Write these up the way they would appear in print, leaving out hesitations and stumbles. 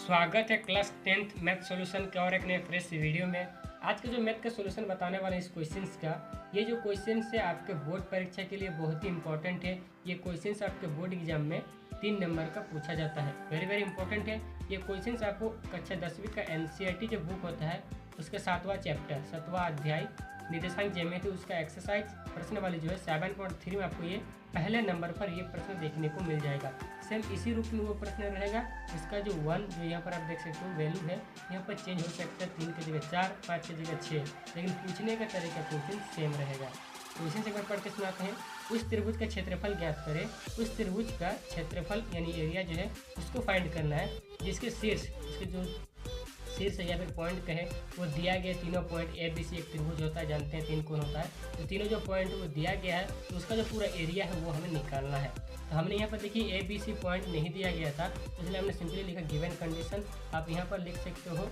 स्वागत है class 10th math solution के और एक नए फ्रेश वीडियो में। आज का जो मैथ का सॉल्यूशन बताने वाले इस क्वेश्चंस का, ये जो क्वेश्चंस है आपके बोर्ड परीक्षा के लिए बहुत ही इंपॉर्टेंट है। ये क्वेश्चंस आपके बोर्ड एग्जाम में 3 नंबर का पूछा जाता है, वेरी इंपॉर्टेंट है। ये क्वेश्चंस आपको कक्षा 10वीं का NCERT जो बुक होता है उसका 7वां चैप्टर 7वां अध्याय निर्देशांक ज्यामिति उसका एक्सरसाइज प्रश्न वाली जो है 7.3 में आपको ये पहले नंबर पर ये प्रश्न देखने को मिल जाएगा। सेम इसी रूप में वो प्रश्न रहेगा। इसका जो 1 जो यहाँ पर आप देख सकते हो वैल्यू है, यहाँ पर चेंज हो सकता है 3 की जगह 4, 5 की जगह 6, लेकिन पूछने का तरीका क्वेश्चन सेम रहेगा। क्वेश्चन से एक बार पढ़ के सुनाते हैं। उस त्रिभुज का क्षेत्रफल ज्ञात करें। उस त्रिभुज का क्षेत्रफल यानी एरिया जो है उसको फाइंड करना है, जिसके शीर्ष इसके जो शीर्ष या फिर पॉइंट कहे वो दिया गया। तीनों पॉइंट ABC एक त्रिभुज होता है, जानते हैं 3 कोण होता है, तो तीनों जो पॉइंट वो दिया गया है तो उसका जो पूरा एरिया है वो हमें निकालना है। तो हमने यहाँ पर देखिए ABC पॉइंट नहीं दिया गया था, इसलिए हमने सिंपली लिखा गिवन कंडीशन। आप यहाँ पर लिख सकते हो,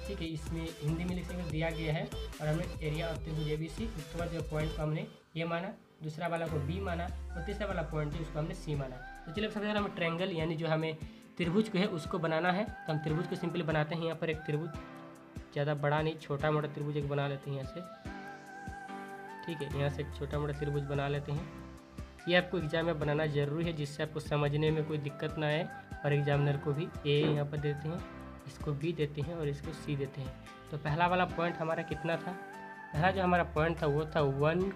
ठीक है, इसमें हिंदी में लिख सकते हो दिया गया है और हमने एरिया ऑफ त्रिभुज ABC। उसके बाद जो पॉइंट को हमने ये माना, दूसरा वाला को B माना और तीसरा वाला पॉइंट जो उसको हमने C माना। तो चलिए सबसे पहले हमें ट्रायंगल यानी जो हमें त्रिभुज को है उसको बनाना है। तो हम त्रिभुज को सिंपली बनाते हैं। यहाँ पर एक त्रिभुज, ज़्यादा बड़ा नहीं, छोटा मोटा त्रिभुज एक बना लेते हैं यहाँ से, ठीक है। यहाँ से एक छोटा मोटा त्रिभुज बना लेते हैं। ये आपको एग्जाम में बनाना ज़रूरी है, जिससे आपको समझने में कोई दिक्कत ना आए और एग्जामिनर को भी। ए यहाँ पर देते हैं, इसको B देते हैं और इसको C देते हैं। तो पहला वाला पॉइंट हमारा कितना था? पहला जो हमारा पॉइंट था वो था 1,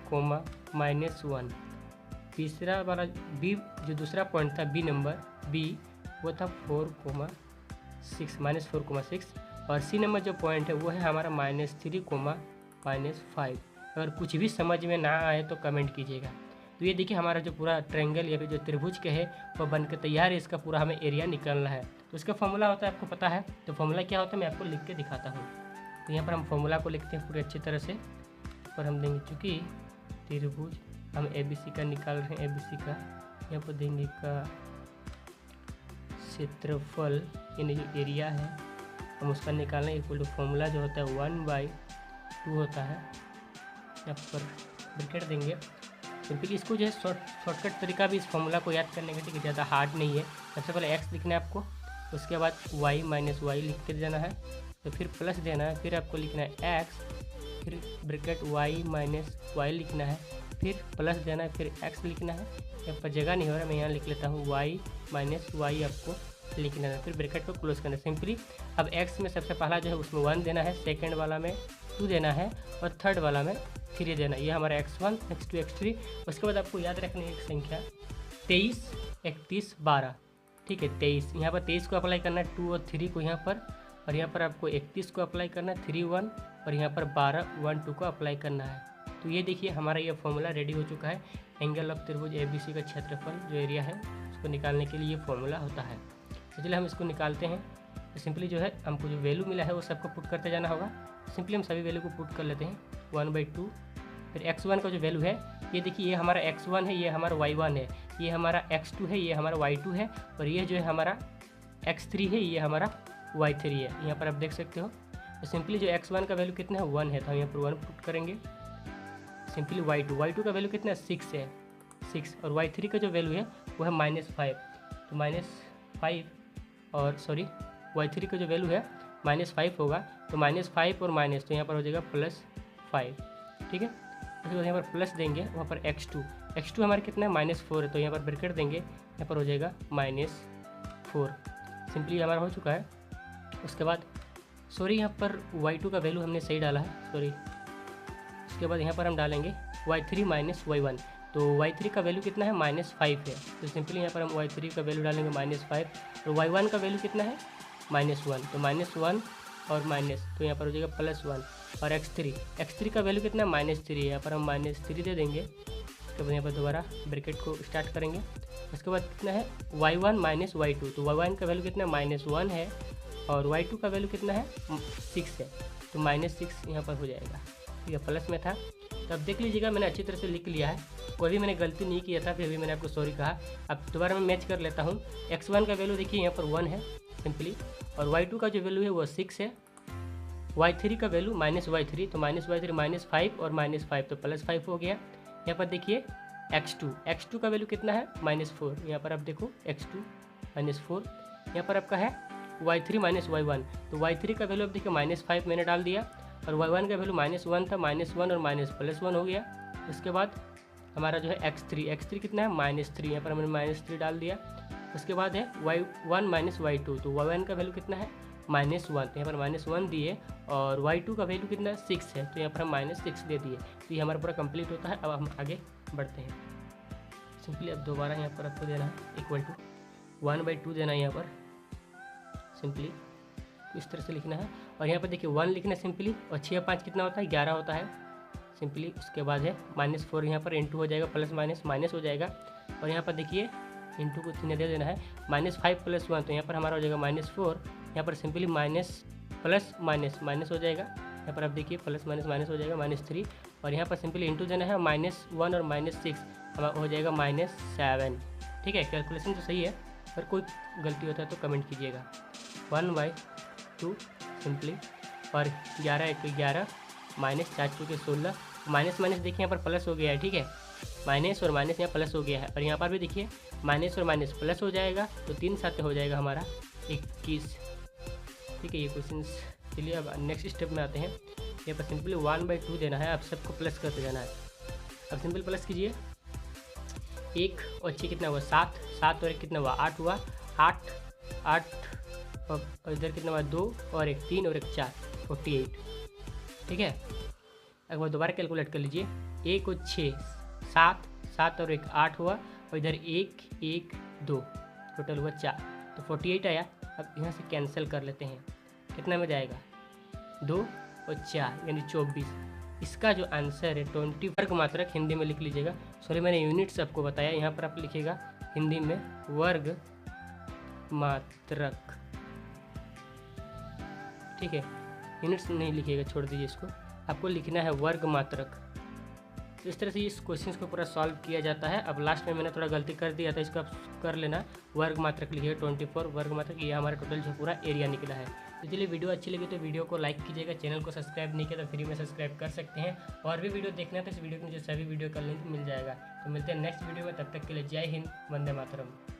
तीसरा वाला B जो दूसरा पॉइंट था B नंबर B वो था 4,6 -4,6 और C नंबर जो पॉइंट है वो है हमारा -3,-5। अगर कुछ भी समझ में ना आए तो कमेंट कीजिएगा। तो ये देखिए हमारा जो पूरा ट्रायंगल या फिर जो त्रिभुज के है वो बन के तैयार है। इसका पूरा हमें एरिया निकालना है। तो इसका फॉर्मूला होता है, आपको पता है। तो फॉर्मूला क्या होता है मैं आपको लिख के दिखाता हूँ। तो यहाँ पर हम फॉर्मूला को लिखते हैं पूरी अच्छी तरह से। पर हम देंगे चूँकि त्रिभुज हम ABC का निकाल रहे हैं, ABC का यहाँ पर देंगे का क्षेत्रफल यानी जो एरिया है हम उसका निकालना इक्वल टू फॉर्मूला जो होता है 1/2 होता है। यहाँ पर ब्रैकेट देंगे। सिंपली इसको जो है शॉर्टकट तरीका भी इस फॉर्मूला को याद करने का, ठीक है, ज़्यादा हार्ड नहीं है। सबसे पहले x लिखना है आपको, उसके बाद y - y लिख कर जाना है, तो फिर प्लस देना है, फिर आपको लिखना है x, फिर ब्रैकेट y - y लिखना है, फिर प्लस देना है, फिर x लिखना है। यहाँ पर जगह नहीं हो रहा, मैं यहाँ लिख लेता हूँ y - y आपको लिखना है, फिर ब्रैकेट को क्लोज करना है सिंपली। अब x में सबसे पहला जो है उसमें 1 देना है, सेकंड वाला में 2 देना है और थर्ड वाला में 3 देना है। ये हमारा x1, x2, x3। उसके बाद आपको याद रखना है एक संख्या 23, 31, 12, ठीक है। 23 यहाँ पर 23 को अप्लाई करना है 2 और 3 को यहाँ पर, और यहाँ पर आपको 31 को अप्लाई करना है 3, 1 और यहाँ पर 12, 1, 2 को अप्लाई करना है। तो ये देखिए हमारा ये फॉर्मूला रेडी हो चुका है। एंगल ऑफ त्रिभुज ABC का क्षेत्रफल जो एरिया है उसको निकालने के लिए ये फॉर्मूला होता है। तो चलिए हम इसको निकालते हैं। तो सिंपली जो है हमको जो वैल्यू मिला है वो सबको पुट करते जाना होगा। सिंपली हम सभी वैल्यू को पुट कर लेते हैं 1/2। फिर x1 का जो वैल्यू है ये देखिए, ये हमारा x1 है, ये हमारा y1 है, ये हमारा x2 है, ये हमारा y2 है और ये जो है हमारा x3 है, ये हमारा y3 है। यहाँ पर आप देख सकते हो। तो सिंपली जो x1 का वैल्यू कितना है 1 है, तो हम यहाँ पर 1 पुट करेंगे। सिंपली y2 का वैल्यू कितना है 6 है, 6 और y3 का जो वैल्यू है वो है -5। तो -5 और सॉरी y3 का जो वैल्यू है -5 होगा, तो -5 और माइनस, तो यहाँ पर हो जाएगा +5, ठीक है। उसके बाद यहाँ पर प्लस देंगे, वहाँ पर x2 हमारा कितना है -4 है, तो यहाँ पर ब्रैकेट देंगे, यहाँ पर हो जाएगा -4। सिंपली हमारा हो चुका है। उसके बाद सॉरी यहाँ पर y2 का वैल्यू हमने सही डाला है, सॉरी। उसके बाद यहाँ पर हम डालेंगे y3 - y1, तो y3 का वैल्यू कितना है -5 है, तो सिंपली यहाँ पर हम y3 का वैल्यू डालेंगे -5 और y1 का वैल्यू कितना है -1, तो -1 और माइनस, तो यहाँ पर हो जाएगा +1 और x3 का वैल्यू कितना है -3 है, यहाँ पर हम -3 दे देंगे। उसके बाद यहाँ पर दोबारा ब्रैकेट को स्टार्ट करेंगे। उसके बाद कितना है y1 - y2, तो y1 का वैल्यू कितना है -1 है और y2 का वैल्यू कितना है 6 है, तो -6 यहाँ पर हो जाएगा, ठीक है। प्लस में था, तो अब देख लीजिएगा मैंने अच्छी तरह से लिख लिया है, कोई भी मैंने गलती नहीं किया था, फिर भी मैंने आपको सॉरी कहा। अब दोबारा मैं मैच कर लेता हूँ। x1 का वैल्यू देखिए यहाँ पर 1 है सिंपली, और y2 का जो वैल्यू है वो 6 है, y3 का वैल्यू -y3, तो -y3 -5 और -5, तो +5 हो गया। यहाँ पर देखिए x2 का वैल्यू कितना है -4, यहाँ पर आप देखो x2 -4, यहाँ पर आपका है y3 माइनस y1, तो y3 का वैल्यू अब देखिए -5 मैंने डाल दिया और y1 का वैल्यू -1 था, -1 और +1 हो गया। उसके बाद हमारा जो है x3 कितना है -3, यहाँ पर हमने -3 डाल दिया। उसके बाद है y1 माइनस y2, तो y1 का वैल्यू कितना है -1, तो यहाँ पर -1 दिए और y2 का वैल्यू कितना 6 है, तो यहाँ पर हम -6 दे दिए। तो ये हमारा पूरा कंप्लीट होता है। अब हम आगे बढ़ते हैं। सिंपली अब दोबारा यहाँ पर आपको देना है इक्वल टू 1/2 देना है यहाँ पर सिंपली इस तरह से लिखना है। और यहाँ पर देखिए 1 लिखना है सिंपली, और 6 5 कितना होता है 11 होता है सिंपली। उसके बाद है -4 यहाँ पर इंटू हो जाएगा, प्लस माइनस हो जाएगा। और यहाँ पर देखिए इंटू को 3 दे देना है, -5 + 1, तो यहाँ पर हमारा हो जाएगा -4। यहाँ पर सिंपली प्लस माइनस हो जाएगा। यहाँ पर आप देखिए प्लस माइनस हो जाएगा -3। और यहाँ पर सिंपली इंटू देना है, -1 और -6 हमारा हो जाएगा -7। ठीक है, कैलकुलेशन तो सही है, अगर कोई गलती होता है तो कमेंट कीजिएगा। 1/2 सिंपली, और 11 × 1 = 11, -4 × 4 = 16, माइनस देखिए यहाँ पर प्लस हो गया है। ठीक है, माइनस और माइनस यहाँ प्लस हो गया है, और यहाँ पर भी देखिए माइनस और माइनस प्लस हो जाएगा, तो 3 साथ हो जाएगा हमारा 21। ठीक है, ये क्वेश्चन। चलिए अब नेक्स्ट स्टेप में आते हैं। यहाँ पर सिंपली 1/2 देना है, अब सबको प्लस करते जाना है। अब सिंपल प्लस कीजिए, 1 और 6 कितना हुआ 7, 7 और 1 कितना हुआ 8 हुआ, 8 और इधर कितना हुआ 2 और 1 3 और 1 4, 48। ठीक है, एक बार दोबारा कैलकुलेट कर लीजिए, 1 और 6 7, 7 और 1 8 हुआ, और इधर 1 1 2 टोटल हुआ 4, तो 48 आया। अब यहाँ से कैंसिल कर लेते हैं, कितना में जाएगा 2 और 4 यानी 24। इसका जो आंसर है 20 वर्ग मात्रक हिंदी में लिख लीजिएगा। सॉरी मैंने यूनिट्स आपको बताया, यहाँ पर आप लिखिएगा हिंदी में वर्ग मात्रक। ठीक है, यूनिट्स नहीं लिखिएगा, छोड़ दीजिए इसको, आपको लिखना है वर्ग मात्रक। तो इस तरह से इस क्वेश्चन को पूरा सॉल्व किया जाता है। अब लास्ट में मैंने थोड़ा गलती कर दिया था, इसको आप कर लेना, वर्ग मात्रक लिखिएगा 24 वर्ग मात्रक। ये हमारा टोटल जो पूरा एरिया निकला है। तो चलिए वीडियो अच्छी लगी तो वीडियो को लाइक कीजिएगा, चैनल को सब्सक्राइब नहीं किया तो फ्री में सब्सक्राइब कर सकते हैं। और भी वीडियो देखना है तो इस वीडियो के नीचे सभी वीडियो का लिंक मिल जाएगा। तो मिलते हैं नेक्स्ट वीडियो में, तब तक के लिए जय हिंद, वंदे मातरम।